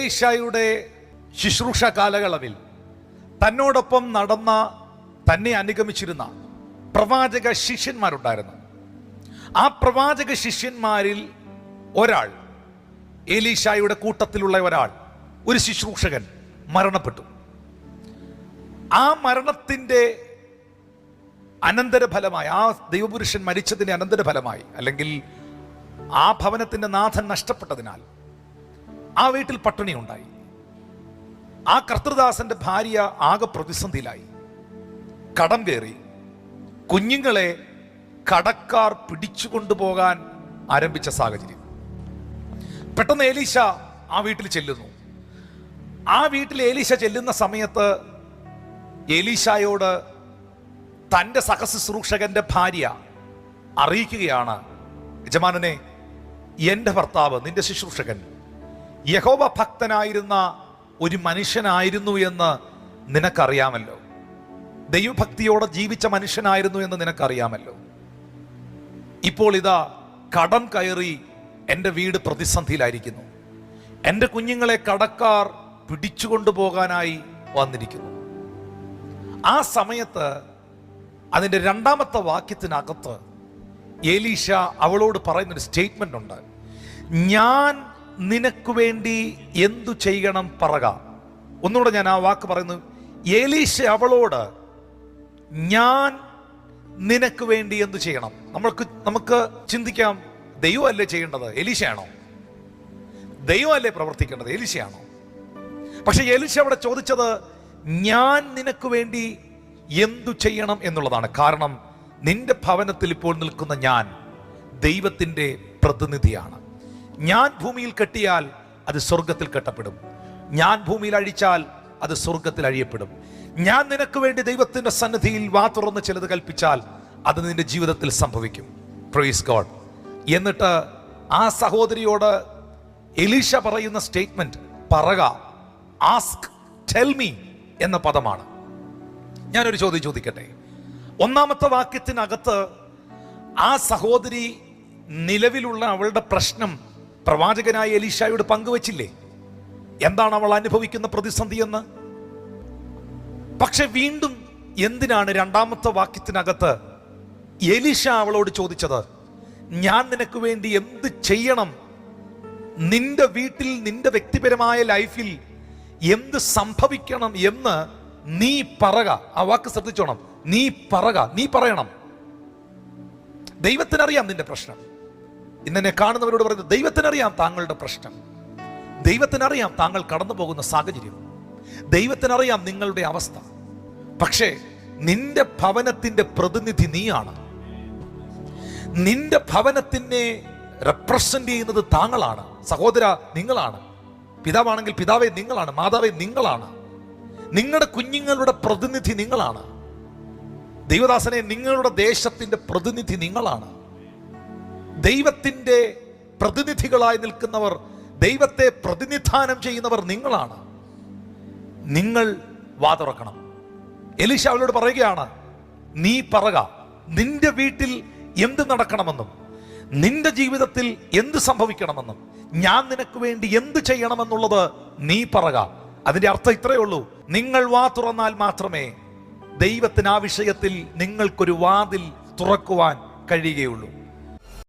ഏലീശായുടെ ശുശ്രൂഷ കാലയളവിൽ തന്നോടൊപ്പം നടന്ന, തന്നെ അനുഗമിച്ചിരുന്ന പ്രവാചക ശിഷ്യന്മാരുണ്ടായിരുന്നു. ആ പ്രവാചക ശിഷ്യന്മാരിൽ ഒരാൾ, ഏലീശായുടെ കൂട്ടത്തിലുള്ള ഒരാൾ, ഒരു ശുശ്രൂഷകൻ മരണപ്പെട്ടു. ആ മരണത്തിൻ്റെ അനന്തരഫലമായി, ആ ദൈവപുരുഷൻ മരിച്ചതിൻ്റെ അനന്തരഫലമായി, അല്ലെങ്കിൽ ആ ഭവനത്തിൻ്റെ നാഥൻ നഷ്ടപ്പെട്ടതിനാൽ ആ വീട്ടിൽ പട്ടിണി ഉണ്ടായി. ആ കർത്തൃദാസന്റെ ഭാര്യ ആകെ പ്രതിസന്ധിയിലായി, കടം കയറി, കുഞ്ഞുങ്ങളെ കടക്കാർ പിടിച്ചുകൊണ്ടുപോകാൻ ആരംഭിച്ച സാഹചര്യം. പെട്ടെന്ന് ഏലീശ ആ വീട്ടിൽ ചെല്ലുന്നു. ആ വീട്ടിൽ ഏലീശ ചെല്ലുന്ന സമയത്ത് ഏലീശായോട് തൻ്റെ സഹശുശ്രൂഷകന്റെ ഭാര്യ അറിയിക്കുകയാണ്, യജമാനനെ, എൻ്റെ ഭർത്താവ്, നിന്റെ ശുശ്രൂഷകൻ യഹോവ ഭക്തനായിരുന്ന ഒരു മനുഷ്യനായിരുന്നു എന്ന് നിനക്കറിയാമല്ലോ. ദൈവഭക്തിയോടെ ജീവിച്ച മനുഷ്യനായിരുന്നു എന്ന് നിനക്കറിയാമല്ലോ. ഇപ്പോൾ ഇതാ കടം കയറി എൻ്റെ വീട് പ്രതിസന്ധിയിലായിരിക്കുന്നു. എൻ്റെ കുഞ്ഞുങ്ങളെ കടക്കാർ പിടിച്ചുകൊണ്ടുപോകാനായി വന്നിരിക്കുന്നു. ആ സമയത്ത് അതിൻ്റെ 2-ാമത്തെ വാക്യത്തിനകത്ത് ഏലീശ അവളോട് പറയുന്നൊരു സ്റ്റേറ്റ്മെന്റ് ഉണ്ട്. ഞാൻ നിനക്ക് വേണ്ടി എന്തു ചെയ്യണം പറക. ഒന്നുകൂടെ ഞാൻ ആ വാക്ക് പറയുന്നു. ഏലീശ അവളോട് ഞാൻ നിനക്ക് വേണ്ടി എന്തു ചെയ്യണം. നമുക്ക് ചിന്തിക്കാം, ദൈവമല്ലേ ചെയ്യേണ്ടത്, എലീശയാണോ? ദൈവമല്ലേ പ്രവർത്തിക്കേണ്ടത്, എലീശയാണോ? പക്ഷെ എലീശ അവിടെ ചോദിച്ചത് ഞാൻ നിനക്ക് വേണ്ടി എന്തു ചെയ്യണം എന്നുള്ളതാണ്. കാരണം നിന്റെ ഭവനത്തിൽ ഇപ്പോൾ നിൽക്കുന്ന ഞാൻ ദൈവത്തിൻ്റെ പ്രതിനിധിയാണ്. ഞാൻ ഭൂമിയിൽ കെട്ടിയാൽ അത് സ്വർഗത്തിൽ കെട്ടപ്പെടും, ഞാൻ ഭൂമിയിൽ അഴിച്ചാൽ അത് സ്വർഗത്തിൽ അഴിയപ്പെടും. ഞാൻ നിനക്ക് വേണ്ടി ദൈവത്തിന്റെ സന്നിധിയിൽ വാ തുറന്ന് ചിലത് കൽപ്പിച്ചാൽ അത് നിന്റെ ജീവിതത്തിൽ സംഭവിക്കും. Praise God. എന്നിട്ട് ആ സഹോദരിയോട് എലീശ പറയുന്ന സ്റ്റേറ്റ്മെന്റ് പറക, ആസ്ക്, ടെൽ മീ എന്ന പദമാണ്. ഞാനൊരു ചോദ്യം ചോദിക്കട്ടെ. 1-ാമത്തെ വാക്യത്തിനകത്ത് ആ സഹോദരി നിലവിലുള്ള അവളുടെ പ്രശ്നം പ്രവാചകനായ എലീശായോട് പങ്കുവച്ചില്ലേ? എന്താണ് അവൾ അനുഭവിക്കുന്ന പ്രതിസന്ധി എന്ന്? പക്ഷെ വീണ്ടും എന്തിനാണ് 2-ാമത്തെ വാക്യത്തിനകത്ത് എലീശ അവളോട് ചോദിച്ചത്, ഞാൻ നിനക്ക് വേണ്ടി എന്ത് ചെയ്യണം, നിന്റെ വീട്ടിൽ, നിന്റെ വ്യക്തിപരമായ ലൈഫിൽ എന്ത് സംഭവിക്കണം എന്ന് നീ പറക. ആ വാക്ക് ശ്രദ്ധിച്ചോണം. നീ പറക, നീ പറയണം. ദൈവത്തിനറിയാം നിന്റെ പ്രശ്നം. ഇന്നെന്നെ കാണുന്നവരോട് പറയുന്നത്, ദൈവത്തിനറിയാം താങ്കളുടെ പ്രശ്നം, ദൈവത്തിനറിയാം താങ്കൾ കടന്നു പോകുന്ന സാഹചര്യം, ദൈവത്തിനറിയാം നിങ്ങളുടെ അവസ്ഥ. പക്ഷേ നിന്റെ ഭവനത്തിന്റെ പ്രതിനിധി നീയാണ്. നിന്റെ ഭവനത്തിനെ റെപ്രസെന്റ് ചെയ്യുന്നത് താങ്കളാണ്. സഹോദര, നിങ്ങളാണ്. പിതാവാണെങ്കിൽ പിതാവേ നിങ്ങളാണ്, മാതാവേ നിങ്ങളാണ്. നിങ്ങളുടെ കുഞ്ഞുങ്ങളുടെ പ്രതിനിധി നിങ്ങളാണ്. ദൈവദാസനെ, നിങ്ങളുടെ ദേശത്തിന്റെ പ്രതിനിധി നിങ്ങളാണ്. ദൈവത്തിന്റെ പ്രതിനിധികളായി നിൽക്കുന്നവർ, ദൈവത്തെ പ്രതിനിധാനം ചെയ്യുന്നവർ നിങ്ങളാണ്. നിങ്ങൾ വാ തുറക്കണം. എലീശ അവളോട് പറയുകയാണ്, നീ പറക, നിന്റെ വീട്ടിൽ എന്ത് നടക്കണമെന്നും നിന്റെ ജീവിതത്തിൽ എന്ത് സംഭവിക്കണമെന്നും ഞാൻ നിനക്ക് വേണ്ടി എന്ത് ചെയ്യണമെന്നുള്ളത് നീ പറക. അതിന്റെ അർത്ഥം ഇത്രയേ ഉള്ളൂ, നിങ്ങൾ വാ തുറന്നാൽ മാത്രമേ ദൈവത്തിന് ആ വിഷയത്തിൽ നിങ്ങൾക്കൊരു വാതിൽ തുറക്കുവാൻ കഴിയുകയുള്ളൂ.